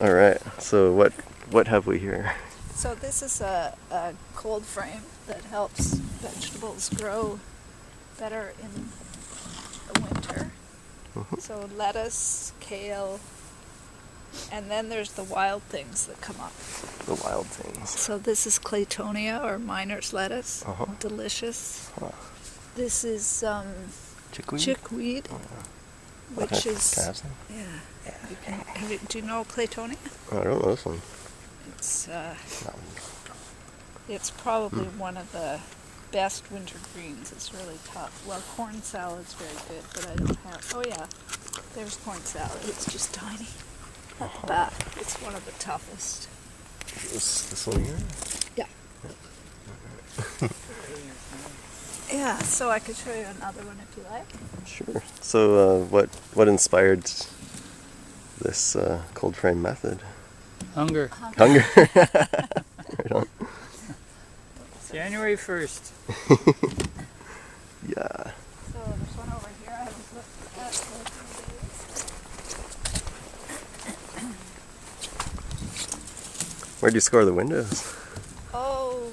All right. So what have we here? So this is a cold frame that helps vegetables grow better in the winter. So lettuce, kale, and then there's the wild things that come up. The wild things. So this is Claytonia or miner's lettuce. Uh-huh. Delicious. Huh. This is Chickweed? chickweed, Oh, yeah. which Okay. is Can I have some? yeah. Do you know Claytonia? Oh, I don't know this one. It's That one. it's probably one of the best winter greens. It's really tough. Well, corn salad's very good, but I don't have. Oh yeah, there's corn salad. It's just tiny at the back. It's one of the toughest. This one here? Yeah. Yeah. So I could show you another one if you like. Sure. So what inspired this cold frame method? Hunger. Hunger. Right on. January 1st. Yeah. So there's one over here. I haven't looked at for a few days. Where'd you score the windows? Oh,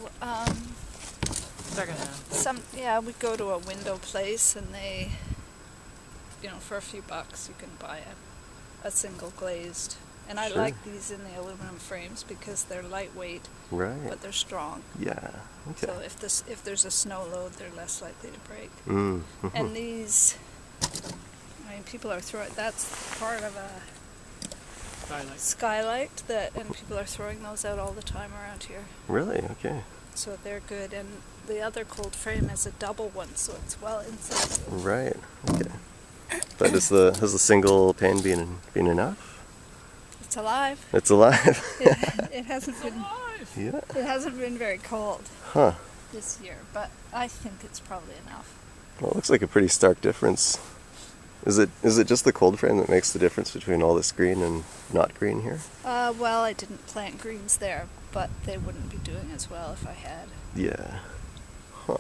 Second hand. we go to a window place and they, for a few bucks you can buy a single glazed. And I Sure. like these in the aluminum frames because they're lightweight, Right. but they're strong. Yeah. Okay. So if there's a snow load, they're less likely to break. Mm-hmm. And these, people are throwing. That's part of a skylight and people are throwing those out all the time around here. Really? Okay. So they're good. And the other cold frame is a double one, so it's well insulated. Right. Okay. But has the single pane been enough? It's alive. It's alive. It hasn't been. Yeah. It hasn't been very cold Huh. this year, but I think it's probably enough. Well, it looks like a pretty stark difference. Is it just the cold frame that makes the difference between all this green and not green here? Well, I didn't plant greens there, but they wouldn't be doing as well if I had. Yeah. Huh.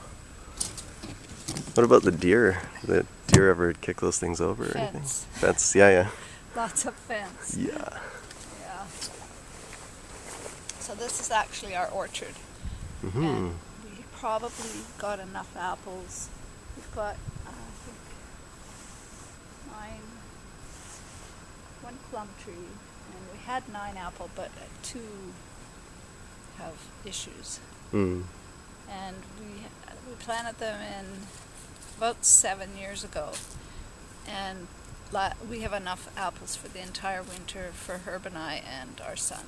What about the deer? Did deer ever kick those things over or anything? Fence. Fence. Yeah. Lots of fence. Yeah. Yeah. So this is actually our orchard. Mm-hmm. And we probably got enough apples. We've got, I think, 1 plum tree, and we had 9 apple, but 2 have issues. Mm. And we planted them in about 7 years ago, and we have enough apples for the entire winter for Herb and I and our son.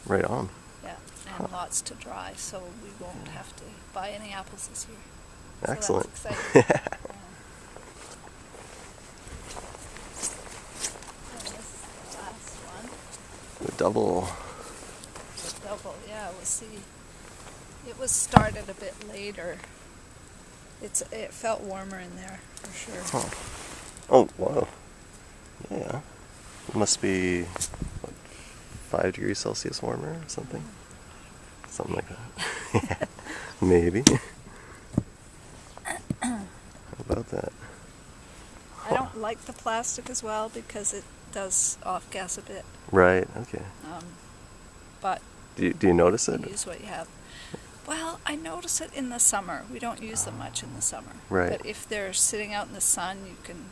Right on. Yeah, and lots to dry, so we won't have to buy any apples this year. Excellent. So that's exciting. And this is the last one. The double. The double, yeah. We'll see. It was started a bit later. It felt warmer in there for sure. Huh. Oh, wow. Yeah. It must be, what, 5 degrees Celsius warmer or something? Something like that. Maybe. How about that? I don't like the plastic as well because it does off-gas a bit. Right, okay. But Do you notice it? you use what you have. Well, I notice it in the summer. We don't use them much in the summer. Right. But if they're sitting out in the sun, you can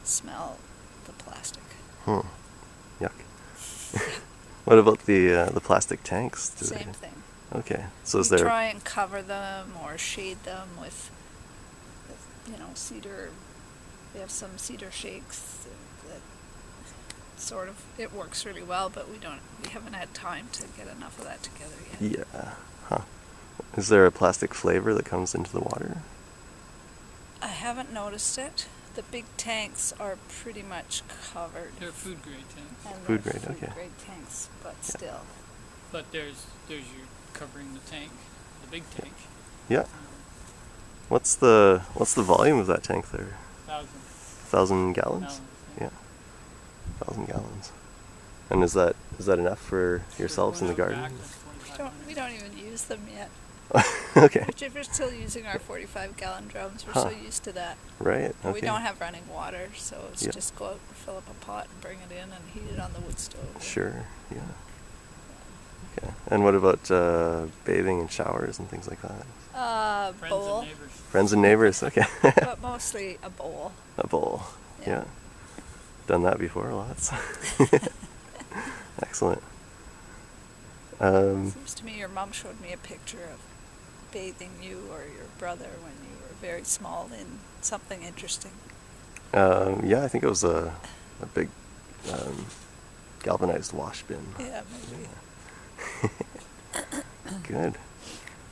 smell the plastic. Hmm. Yuck. What about the plastic tanks? Same thing. Okay. So is We there... try and cover them or shade them with cedar. We have some cedar shakes that sort of, it works really well, but we haven't had time to get enough of that together yet. Yeah. Huh. Is there a plastic flavor that comes into the water? I haven't noticed it. The big tanks are pretty much covered. They're food grade tanks. And Food they're grade, okay. Food grade tanks, but still. But there's you covering the tank, the big tank. Yeah. What's the volume of that tank there? 1,000 1,000 gallons? gallons. Yeah. 1,000 gallons. And is that enough for yourselves in the garden? We don't even use them yet. Okay. Which if we're still using our 45-gallon drums, we're Huh. so used to that. Right. And Okay. we don't have running water, so it's Yeah. just go out and fill up a pot and bring it in and heat it on the wood stove. Sure. Yeah. Okay. And what about bathing and showers and things like that? Friends Bowl, and neighbors. Friends and neighbors. Okay. but mostly a bowl. A bowl. Yeah. Yeah. Done that before, lots. Excellent. Seems to me your mom showed me a picture of bathing you or your brother when you were very small in something interesting. Yeah, I think it was a big galvanized wash bin. Yeah, maybe. Good.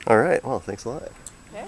All right. Well, thanks a lot. Okay.